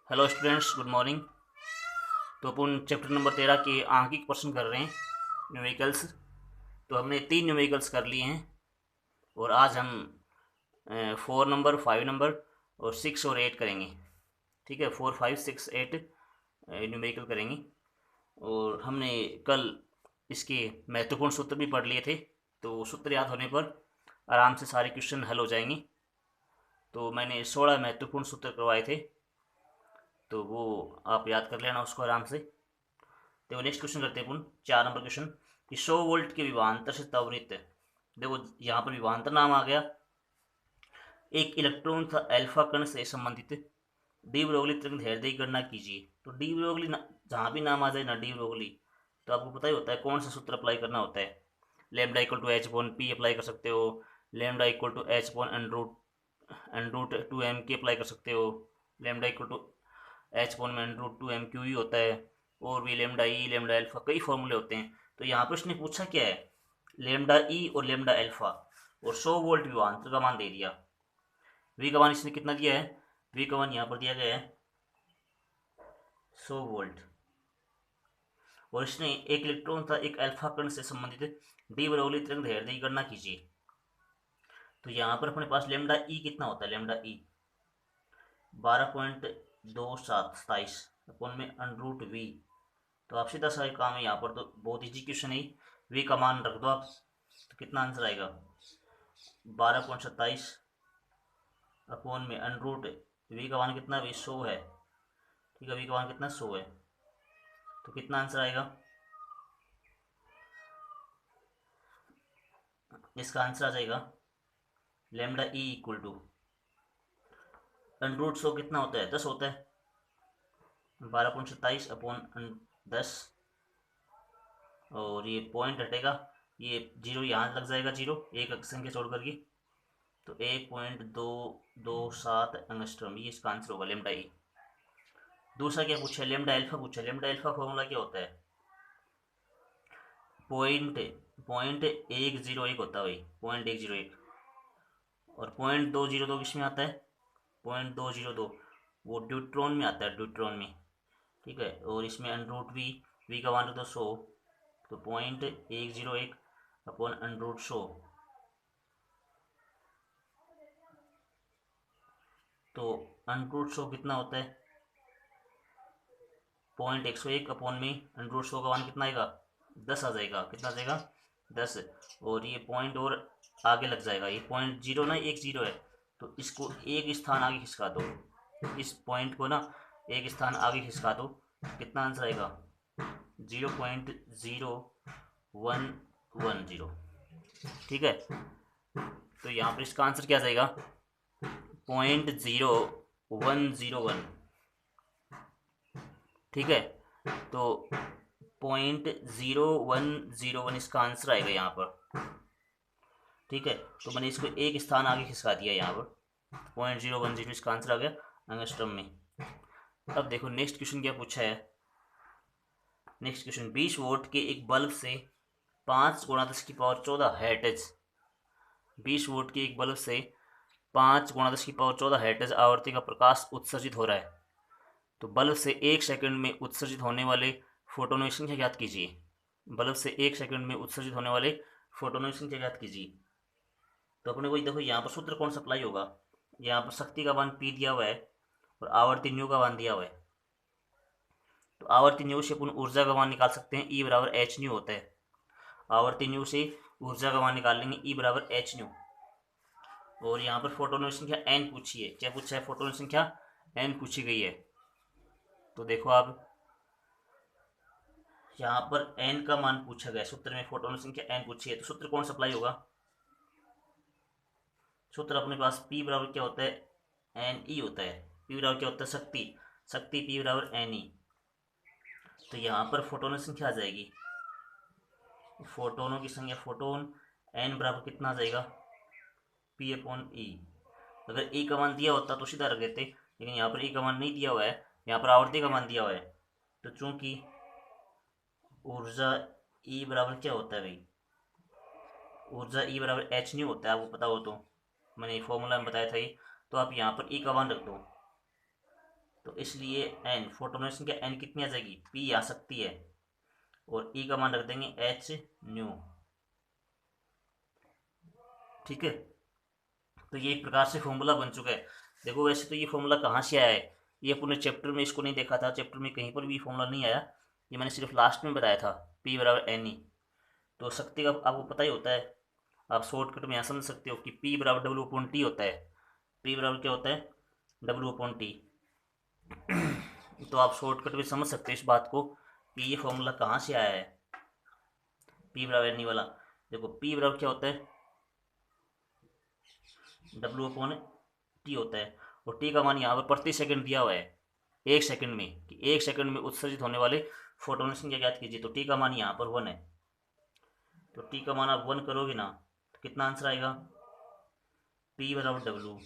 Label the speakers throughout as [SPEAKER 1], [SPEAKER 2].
[SPEAKER 1] Hello students, good morning. तो अपन chapter number 13 के आंकिक question कर रहे हैं, न्यूमेरिकल्स। तो हमने 3 न्यूमेरिकल्स कर लिए हैं और आज हम 4 नंबर, 5 नंबर और 6 और 8 करेंगे। ठीक है, 4, 5, 6, 8 न्यूमेरिकल करेंगे। और हमने कल इसके महत्वपूर्ण सूत्र भी पढ़ लिए थे, तो सूत्र याद होने पर आराम से सारे क्वेश्चन हल हो जाएंगे। तो मैंने 16 महत्वपूर्ण सूत्र करवाए थे, तो वो आप याद कर लेना उसको आराम से। देखो नेक्स्ट क्वेश्चन करते हैं अपन 4 नंबर क्वेश्चन कि 100 वोल्ट के विभवांतर से त्वरित। देखो यहाँ पर विभवांतर नाम आ गया। एक इलेक्ट्रॉन था अल्फा कण से संबंधित डी ब्रोगली तरंग दैर्ध्य की गणना कीजिए। तो डी ब्रोगली जहाँ भी नाम आ जाए ना डी ब्रोगली, तो आपको पता ही होता है कौन सा सूत्र अप्लाई करना होता है। Lambda equal to H upon P apply कर सकते हो। Lambda equal to H upon N root 2m की अप्लाई कर सकते हो। Lambda equal to H upon में एन रूट 2m क्यू ही होता है। और भी लेमडा ई, लेमडा अल्फा, कई फॉर्मूले होते हैं। तो यहाँ पर उसने पूछा क्या है, लेमडा ई और लेमडा अल्फा, और 100 वोल्ट विभवांतर का मान दे दिया। वी का मान इसने कितना दिया है, वी का मान यहाँ पर दिया गया है 100 वोल्ट। और इसने एक इलेक्ट्रॉन था एक अल्फा कण से संबंधित डी ब्रोगली तरंग दैर्ध्य की गणना कीजिए। तो यहाँ पर अपने पास लेमडा ई कितना होता है, लेमडा ई 12.27 अपन में √v। तो आप सीधा सा काम है यहाँ पर, तो बहुत इजी क्वेश्चन है। वी का मान रख दो आप, तो कितना आंसर आएगा 12.27 अपॉन में √ वी का मान कितना, वी 100 है। ठीक है, वी का मान कितना 100 है, तो कितना आंसर आएगा, इसका आंसर आ जाएगा लेमडा ई इक्वल टू √100 कितना होता है, 10 होता है। 12.27 अपॉन 10, और ये पॉइंट हटेगा, ये जीरो यहाँ लग जाएगा, जीरो एक संख्या छोड़ करके, तो 1.227 एंगस्ट्रॉम, ये इसका आंसर होगा लेमडा ई। दूसरा क्या पूछा, लेमडा अल्फा पूछा। लेमडा अल्फा फॉर्मूला क्या होता है, पॉइंट पॉइंट 101 होता है भाई, 0.101। और 0.202 किस में आता है, 0.202 वो ड्यूट्रॉन में आता है, ड्यूट्रॉन में। ठीक है, और इसमें √v, वी का मान तो 100, तो 0.101 अपॉन √100, तो √100 कितना होता है 0.101 अपॉन में √100 का मान कितना आएगा, 10 आ जाएगा। कितना आ जाएगा, 10। और ये पॉइंट और आगे लग जाएगा, ये पॉइंट जीरो ना, एक जीरो है, तो इसको एक स्थान आगे खिसका दो, इस पॉइंट को ना एक स्थान आगे खिसका दो, कितना आंसर आएगा 0.0110। ठीक है, तो यहाँ पर इसका आंसर क्या आ जाएगा 0.0101। ठीक है, तो 0.0101 इसका आंसर आएगा यहाँ पर। ठीक है, तो मैंने इसको एक स्थान आगे खिसका दिया यहाँ पर, 0.010 इसका आंसर आ गया एंगस्ट्रॉम में। अब देखो नेक्स्ट क्वेश्चन क्या पूछा है। नेक्स्ट क्वेश्चन, 20 वोल्ट के एक बल्ब से 5 × 10⁻14 हर्ट्ज, 20 वोल्ट के एक बल्ब से 5 × 10⁻14 हर्ट्ज आवृत्ति का प्रकाश उत्सर्जित हो रहा है। तो बल्ब से 1 सेकंड में उत्सर्जित होने वाले फोटोनों की संख्या ज्ञात कीजिए। बल्ब से 1 सेकंड में उत्सर्जित होने वाले फोटोनों की संख्या ज्ञात कीजिए। तो अपने को देखो यहाँ पर सूत्र कौन सा अप्लाई होगा, यहाँ पर शक्ति का मान P दिया हुआ है और आवर्ती न्यू का मान दिया हुआ है। तो आवर्ती न्यू से अपन ऊर्जा का मान निकाल सकते हैं, E बराबर एच न्यू होता है। आवर्ती न्यू से ऊर्जा का मान निकाल लेंगे, E बराबर एच न्यू। और यहाँ पर फोटोनों की संख्या n पूछी है, क्या पूछा है, फोटोनों की संख्या n पूछी गई है। तो देखो आप यहाँ पर n का मान पूछा गया, सूत्र में फोटोन संख्या n पूछी है, तो सूत्र कौन सा अप्लाई होगा, सूत्र अपने पास P बराबर क्या होता है, NE होता है। P बराबर क्या होता है, शक्ति, शक्ति P बराबर NE। तो यहाँ पर फोटोन संख्या आ जाएगी, फोटोनों की संख्या, फोटोन n बराबर कितना आ जाएगा P अपॉन E। अगर E का मान दिया होता तो सीधा रख देते, लेकिन यहाँ पर E का मान नहीं दिया हुआ है, यहाँ पर आवर्ती का मान दिया हुआ है। तो चूंकि ऊर्जा E बराबर क्या होता है भाई, ऊर्जा E बराबर एच न्यू होता है, आपको पता हो तो मैंने फॉर्मूला में बताया था ये। तो आप यहाँ पर E का मान रख दो, तो इसलिए एन फोटोन संख्या एन कितनी आ जाएगी, पी आ सकती है, और ई का मान रख देंगे एच न्यू। ठीक है, तो ये एक प्रकार से फॉर्मूला बन चुका है। देखो वैसे तो ये फॉर्मूला कहाँ से आया है, ये पूरे चैप्टर में इसको नहीं देखा था, चैप्टर में कहीं पर भी फॉर्मूला नहीं आया, ये मैंने सिर्फ लास्ट में बताया था, पी बराबर एन ई। तो शक्ति का आपको पता ही होता है, आप शॉर्टकट में यहाँ समझ सकते हो कि पी बराबर डब्ल्यू अपॉन टी होता है। पी बराबर क्या होता है, डब्ल्यू अपॉन टी। तो आप शॉर्टकट में समझ सकते हो इस बात को कि ये फॉर्मूला कहाँ से आया है, पी बराबर एन ई वाला। देखो पी बराबर क्या होता है, डब्ल्यू अपॉन टी होता है, और टी का मान यहाँ पर प्रति सेकंड दिया हुआ है, एक सेकंड में, कि एक सेकंड में उत्सर्जित होने वाले फोटोन की संख्या ज्ञात कीजिए। तो टी का मान यहाँ पर 1 है, तो टी का मान आप 1 करोगे ना तो कितना आंसर आएगा, पी बराबर डब्ल्यू।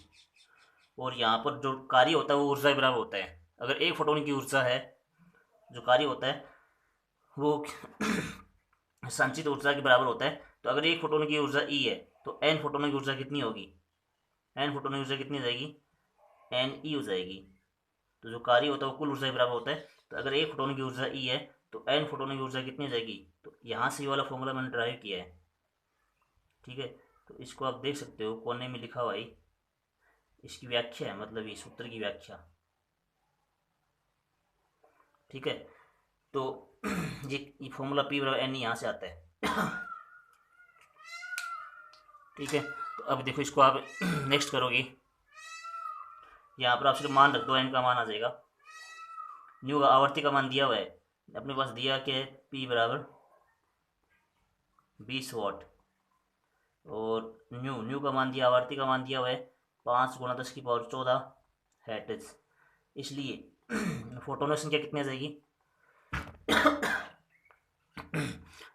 [SPEAKER 1] और यहाँ पर जो कार्य होता है वो ऊर्जा के बराबर होता है। अगर एक फोटोन की ऊर्जा है, जो कार्य होता है वो संचित ऊर्जा के बराबर होता है। तो अगर एक फोटोन की ऊर्जा ई है तो एन फोटोन की ऊर्जा कितनी होगी, एन फोटोन की ऊर्जा कितनी हो जाएगी, एन ई हो जाएगी। तो जो कार्य होता है वो कुल ऊर्जा के बराबर होता है। तो अगर एक फोटोन की ऊर्जा ई है तो एन फोटोन की ऊर्जा कितनी हो जाएगी, तो यहाँ से ये वाला फॉर्मूला मैंने ड्राइव किया है। ठीक है, तो इसको आप देख सकते हो कोने में लिखा हुआ है, इसकी व्याख्या है, मतलब ये सूत्र की व्याख्या। ठीक है, तो ये फॉर्मूला पी बराबर एन यहाँ से आता है। ठीक है, तो अब देखो इसको आप नेक्स्ट करोगे, यहाँ पर आप सिर्फ मान रख दो, एन का मान आ जाएगा। न्यू का आवर्ती का मान दिया हुआ है अपने पास, दिया कि पी बराबर 20 वाट, और न्यू का मान दिया, आवर्ती का मान दिया हुआ है 5 × 10⁻14 हैर्ट्ज। इसलिए फोटोन की संख्या कितनी आ जाएगी,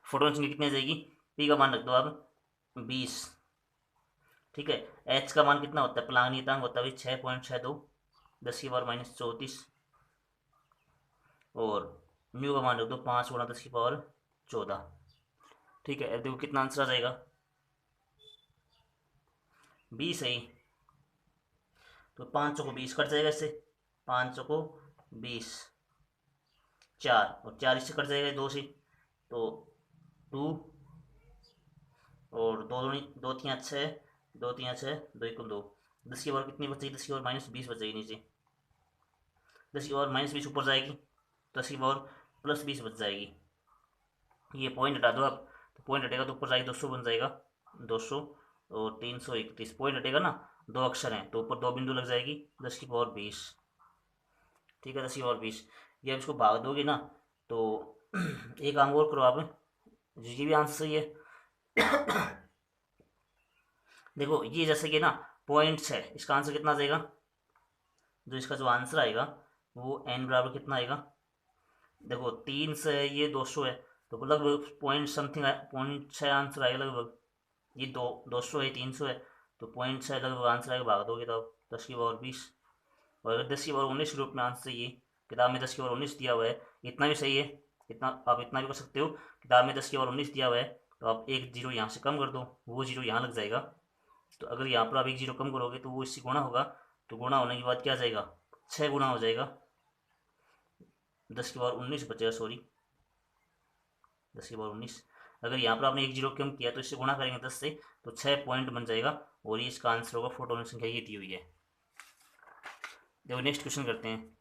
[SPEAKER 1] फोटोन की संख्या कितनी आ जाएगी, पी का मान रख दो आप 20। ठीक है, एच का मान कितना होता है, प्लांक नियतांक होता है 6.62 10⁻−34, और न्यू का मान रख दो 5 × 10⁻14। ठीक है, अब देखो कितना आंसर आ जाएगा, 20 है। तो 5 को 20 कट जाएगा इससे, 5 को 20, 4 और 4 इससे कट जाएगा 2 से, तो 2 और 2 2 3 6, 2 3 6, 2 1 2, 10 की पावर कितनी बचेगी, 10 की पावर -20 बचेगी नीचे, 10 की पावर -20 ऊपर जाएगी, 10 की पावर +20 बच जाएगी। ये पॉइंट हटा दो आप, तो पॉइंट हटेगा तो ऊपर जाएगी 200 बन जाएगा, 200 और 331, पॉइंट हटेगा ना, 2 अक्षर हैं तो ऊपर 2 बिंदु लग जाएगी, 10 की पावर 20। ठीक है, 10 की पावर 20। ये अब इसको भाग दोगे ना तो एक काम और करो आप, ये भी आंसर सही है। देखो ये जैसे कि ना पॉइंट्स है, इसका आंसर कितना आ जाएगा, जो इसका जो आंसर आएगा वो एन बराबर कितना आएगा, देखो 3 से ये 200 है, तो लगभग पॉइंट समथिंग पॉइंट 6 आंसर आएगा लगभग। ये 200 है, 300 है, तो पॉइंट 6 लगभग आंसर आएगा, भाग दोगे तो 10 की पावर 20। और अगर 10 की पावर 19 रूप में आंसर चाहिए, किताब में 10 की पावर 19 दिया हुआ है, इतना भी सही है, इतना आप इतना भी कर सकते हो, किताब में 10 की पावर 19 दिया हुआ है तो आप एक जीरो यहाँ से कम कर दो, वो जीरो यहाँ लग जाएगा। तो अगर यहाँ पर आप एक जीरो कम करोगे तो वो इससे गुणा होगा, तो गुणा होने के बाद क्या जाएगा, 6 गुणा हो जाएगा, 10 की पावर 19 बचेगा, सॉरी 10 की पावर 19। अगर यहाँ पर आपने एक जीरो कम किया तो इससे गुणा करेंगे 10 से, तो 6 पॉइंट बन जाएगा, और ये इसका आंसर होगा, फोटोन संख्या ये दी हुई है। देखो नेक्स्ट क्वेश्चन करते हैं।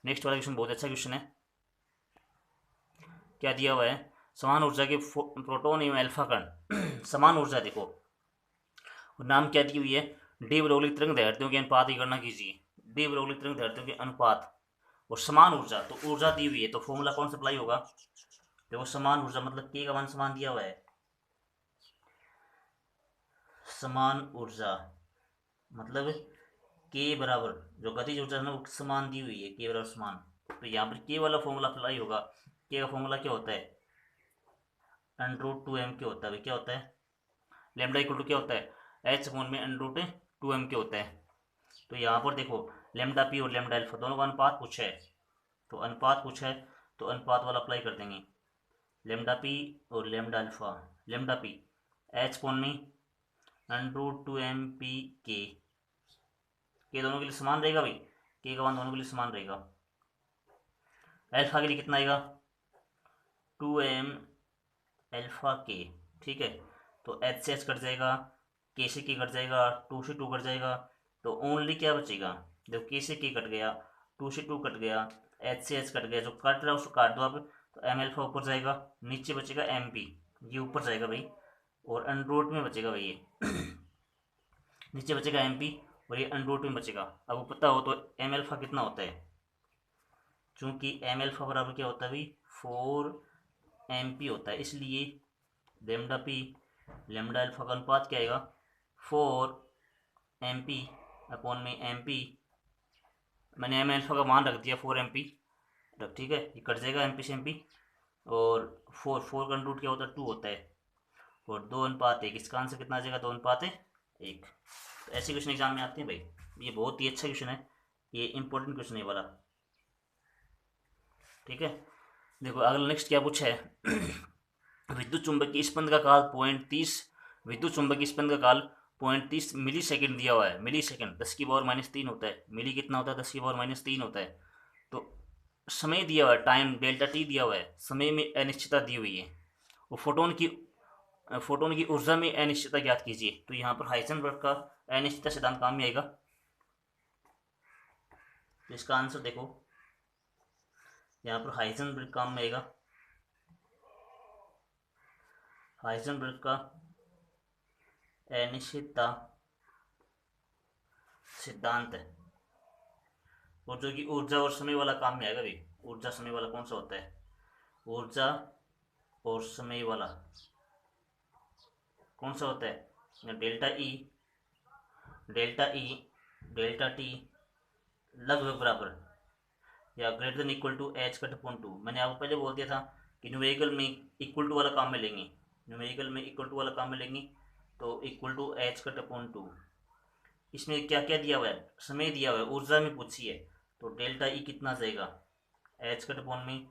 [SPEAKER 1] नेक्स्ट वाला क्वेश्चन बहुत अच्छा क्वेश्चन है। क्या दिया हुआ है, समान ऊर्जा के प्रोटॉन एवं अल्फा कण समान ऊर्जा, देखो नाम क्या दी हुई है, डी ब्रोगली तरंग दैर्ध्यों के अनुपात की गणना कीजिए। डी ब्रोगली तरंग दैर्ध्यों के अनुपात और समान ऊर्जा, तो ऊर्जा दी हुई है तो फॉर्मूला कौन सा अप्लाई होगा, देखो समान ऊर्जा मतलब के का मान समान दिया हुआ है, समान ऊर्जा मतलब के बराबर, जो गतिज ऊर्जा है ना वो समान दी हुई है, के बराबर समान। तो यहाँ पर के वाला फॉर्मूला अप्लाई होगा। के का फॉर्मूला क्या होता है, √2m के होता है, क्या होता है, लेमडा इक्वल टू क्या होता है, एच अपॉन में √2m के होता है। तो यहाँ पर देखो लेमडा पी और लेमडा अल्फा दोनों का अनुपात पूछा है, तो अनुपात पूछा है तो अनुपात वाला अप्लाई कर देंगे, लेमडा पी और lambda alpha, lambda P H upon में √2m p के दोनों के लिए समान रहेगा भाई, के का मान दोनों के लिए समान रहेगा। अल्फा के लिए कितना आएगा 2m अल्फा के, ठीक है। तो एच से एच कट जाएगा, के से के कट जाएगा, 2 से 2 कट जाएगा, तो ओनली क्या बचेगा, देखो के से के कट गया, 2 से 2 कट गया, एच से एच कट गया, जो कट रहा है उसको काट दो आप, तो एम अल्फा ऊपर जाएगा, नीचे बचेगा एम पी, ये ऊपर जाएगा भाई, और अंडर में बचेगा भाई ये नीचे बचेगा एम पी और ये अंडर में बचेगा। अब वो पता हो तो एम एल्फा कितना होता है, चूंकि एम एल्फा बराबर क्या होता है भाई 4 MP होता है, इसलिए लेमडा पी लेमडा अल्फा का अनुपात क्या आएगा 4 MP अपॉन में MP। मैंने एम एल्फा का मान रख दिया 4 MP रख, ठीक है, ये कट जाएगा MP से MP, और 4 का रूट क्या होता है 2 होता है, और 2:1, इसका आंसर कितना आ जाएगा 2:1। तो ऐसे क्वेश्चन एग्जाम में आते हैं भाई, ये बहुत ही अच्छा क्वेश्चन है, ये इंपॉर्टेंट क्वेश्चन है वाला, ठीक है। देखो अगला नेक्स्ट क्या पूछा है विद्युत चुंबकीय स्पंद का काल 0.30, विद्युत चुंबकीय स्पंद का काल 0.30 मिली सेकेंड दिया हुआ है, मिली सेकेंड 10⁻³ होता है, मिली कितना होता है 10⁻³ होता है। तो समय दिया हुआ है, टाइम डेल्टा टी दिया हुआ है, समय में अनिश्चितता दी हुई है, वो फोटोन की ऊर्जा में अनिश्चितता ज्ञात कीजिए। तो यहाँ पर हाइजेनबर्ग का अनिश्चितता सिद्धांत काम में आएगा। तो इसका आंसर देखो यहाँ पर हाइजेनबर्ग काम में आएगा, हाइजेनबर्ग का अनिश्चितता सिद्धांत है, और जो कि ऊर्जा और समय वाला काम में आएगा भाई। ऊर्जा समय वाला कौन सा होता है, ऊर्जा और समय वाला कौन सा होता है, डेल्टा ई डेल्टा टी लगभग बराबर या greater than equal to H cut upon 2। मैंने आपको पहले बोल दिया था कि न्यूमेरिकल में इक्वल टू वाला काम में लेंगे, न्यूमेरिकल में इक्वल टू वाला काम में लेंगे, तो equal to H cut upon 2। इसमें क्या क्या दिया हुआ है, समय दिया हुआ है, ऊर्जा में पूछी है, तो डेल्टा ई कितना जाएगा एच कट अपॉन में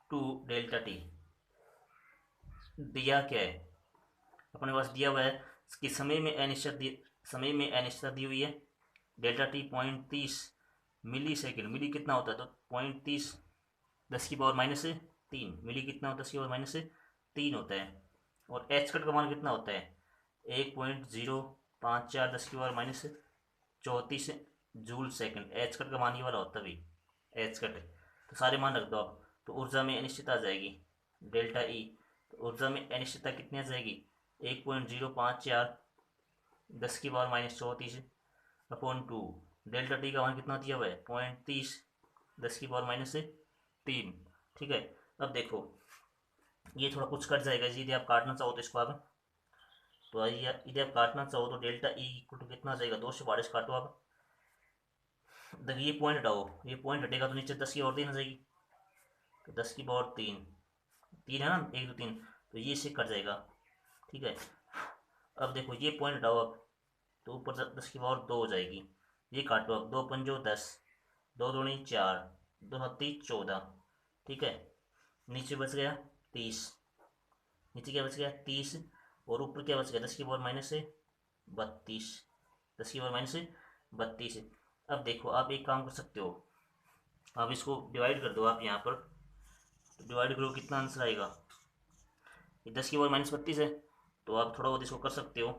[SPEAKER 1] 2 डेल्टा टी। दिया क्या है अपने पास, दिया हुआ है कि समय में अनिश्चितता दी हुई है, डेल्टा टी 0.30 मिली सेकेंड, मिली कितना होता है तो 0.30 10⁻³ मिली कितना होता है 10⁻³ होता है, और एच कट का मान कितना होता है 1.054 10⁻34 जूल सेकंड। एच कट का मान ये वाला होता है भाई, एच कट। तो सारे मान रख दो आप, तो ऊर्जा में अनिश्चितता आ जाएगी डेल्टा ई, तो ऊर्जा में अनिश्चितता कितनी आ जाएगी 1.054 10⁻34 अपॉन 2। डेल्टा टी का मान कितना दिया हुआ है 0.30 10⁻³ ठीक है। अब देखो ये थोड़ा कुछ कट जाएगा जी, यदि आप काटना चाहो तो इसको आप, तो यदि आप काटना चाहो तो डेल्टा ई इक्वल टू कितना जाएगा 2 से 12 काटो आप, देखिए ये पॉइंट हटाओ, ये पॉइंट हटेगा तो नीचे 10⁻³ आ जाएगी, तो 10⁻³ 3 है ना 1 2 3, तो ये से कट जाएगा, ठीक है। अब देखो ये पॉइंट हटाओ आप, तो ऊपर 10⁻² हो जाएगी, ये काटो अब 2 पंजो 10, 2 दूनी 4, 2 हत्ती 14, ठीक है। नीचे बच गया 30, नीचे क्या बच गया 30, और ऊपर क्या बच गया 10⁻32, 10⁻32। अब देखो आप एक काम कर सकते हो, आप इसको डिवाइड कर दो आप यहाँ पर, तो डिवाइड करो कितना आंसर आएगा, ये 10⁻32 है, तो आप थोड़ा बहुत इसको कर सकते हो।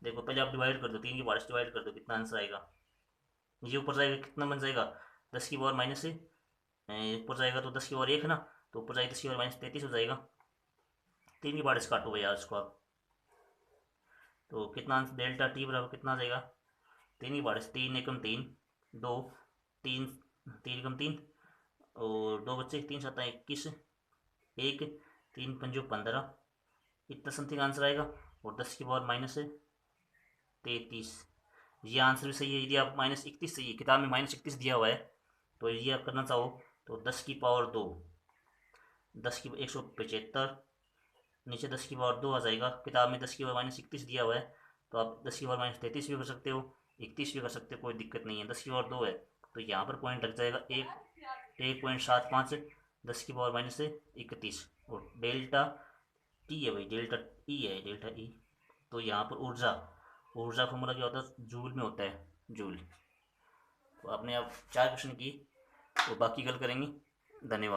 [SPEAKER 1] देखो पहले आप डिवाइड कर दो, 3 की पावर से डिवाइड कर दो, कितना आंसर आएगा, ये ऊपर जाएगा कितना बन जाएगा 10⁻, ऊपर जाएगा तो 10⁻1 है ना, तो ऊपर जाएगा 10⁻33 हो जाएगा। 3 की पावर से काटो भैया इसको आप, तो कितना आंसर डेल्टा टी बराबर कितना आ जाएगा 3 की पावर से 3 एकम 3 2 3 3 एकम 3 और 2 बच्चे 3 7 21 1 3 पंजो 15, इतना समथिंग आंसर आएगा, और 10⁻33। ये आंसर भी सही है। यदि आप -31 चाहिए, किताब में -31 दिया हुआ है, तो ये आप करना चाहो तो 10⁻2 175, नीचे 10⁻2 आ जाएगा, किताब में 10⁻31 दिया हुआ है, तो आप 10⁻33 भी कर सकते हो, 31 भी कर सकते हो, कोई दिक्कत नहीं है। 10⁻2 है तो यहाँ पर पॉइंट लग जाएगा 1.75 10⁻31, और डेल्टा टी है भाई, डेल्टा ई है, डेल्टा ई। तो यहाँ पर ऊर्जा फॉर्मूला क्या होता है जूल में होता है, जूल। तो आपने अब 4 क्वेश्चन किए, तो बाकी कल करेंगे। धन्यवाद।